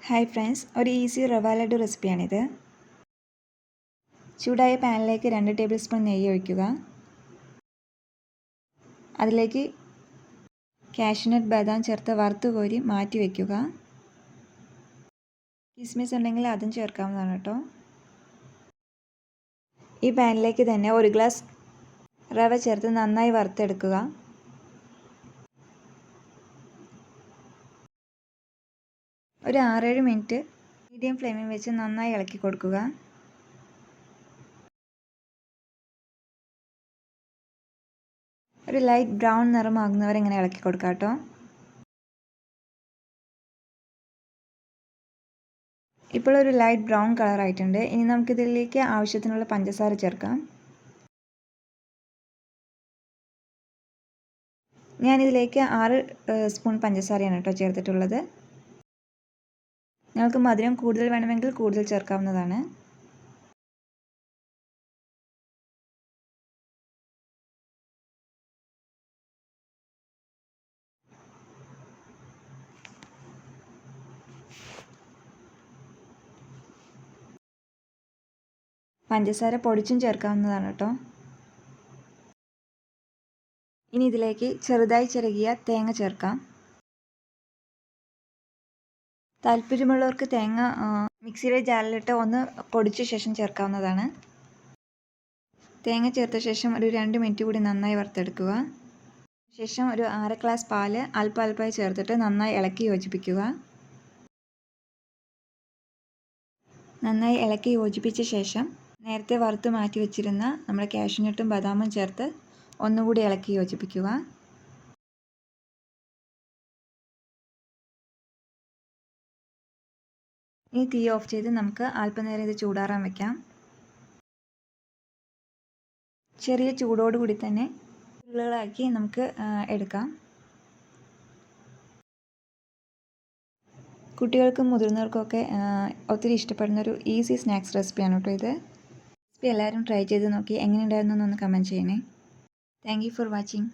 Hi friends, ഒരു easy റവ ലഡു റെസിപ്പിയാണിത്. ചൂടായ പാനിലേക്ക് 2 ടേബിൾ സ്പൂൺ നെയ്യ് ഒഴിക്കുക. അതിലേക്ക് കാഷ്യൂനട്ട് ബദാം ചേർത്ത് വറുത്ത് കോരി മാറ്റി വയ്ക്കുക. കിസ്മിസ് ഉണ്ടെങ്കിൽ അതും ചേർക്കാവുന്നതാണ് കേട്ടോ. ഈ പാനിലേക്ക് തന്നെ 1 ഗ്ലാസ് റവ ചേർത്ത് നന്നായി വറുത്തെടുക്കുക. ഒരു 6-7 മിനിറ്റ് മീഡിയം ഫ്ലെയിമിൽ വെച്ച് നന്നായി ഇളക്കി കൊടുക്കുക. ഒരു ലൈറ്റ് ബ്രൗൺ നിറമാകുന്നവരെ ഇങ്ങനെ ഇളക്കി കൊടുക്കുക കേട്ടോ. ഇപ്പോൾ ഒരു ലൈറ്റ് ബ്രൗൺ കളർ ആയിട്ടുണ്ട്. ഇനി നമുക്കിതിലേക്ക് ആവശ്യത്തിനുള്ള പഞ്ചസാര ചേർക്കാം. ഞാനിതിലേക്ക് 6 സ്പൂൺ പഞ്ചസാരയാണ് കേട്ടോ ചേർത്തിട്ടുള്ളത്. നിങ്ങൾക്ക് മധുരം കൂടുതൽ വേണമെങ്കിൽ കൂടുതൽ ചേർക്കാവുന്നതാണ്. പഞ്ചസാര പൊടിച്ചും ചേർക്കാവുന്നതാണ് കേട്ടോ. ഇനി ഇതിലേക്ക് ചെറുതായി ചിരകിയ തേങ്ങ ചേർക്കാം. താല്പര്യമുള്ളവർക്ക് തേങ്ങ മിക്സിയുടെ ജാറിലിട്ട് ഒന്ന് പൊടിച്ച ശേഷം ചേർക്കാവുന്നതാണ്. തേങ്ങ ചേർത്ത ശേഷം ഒരു 2 മിനിറ്റ് കൂടി നന്നായി വറുത്തെടുക്കുക. ശേഷം ഒരു 1/2 ഗ്ലാസ് പാല് അല്പമായി ചേർത്തിട്ട് നന്നായി ഇളക്കി യോജിപ്പിക്കുക. നന്നായി ഇളക്കി യോജിപ്പിച്ച ശേഷം നേരത്തെ വറുത്ത് മാറ്റി വെച്ചിരുന്ന നമ്മുടെ കാഷ്യൂനട്ടും ബദാമും ചേർത്ത് ഒന്നുകൂടി ഇളക്കി യോജിപ്പിക്കുക. ഇനി തീ ഓഫ് ചെയ്ത് നമുക്ക് അല്പനേരം ഇത് ചൂടാറാൻ വയ്ക്കാം. ചെറിയ ചൂടോടുകൂടി തന്നെ ഉരുളകളാക്കി നമുക്ക് എടുക്കാം. കുട്ടികൾക്കും മുതിർന്നവർക്കൊക്കെ ഒത്തിരി ഇഷ്ടപ്പെടുന്നൊരു ഈസി സ്നാക്സ് റെസിപ്പിയാണ് കേട്ടോ ഇത്. റെസിപ്പി എല്ലാവരും ട്രൈ ചെയ്ത് നോക്കി എങ്ങനെയുണ്ടായിരുന്നു എന്നൊന്ന് കമൻറ്റ് ചെയ്യണേ. Thank you for watching.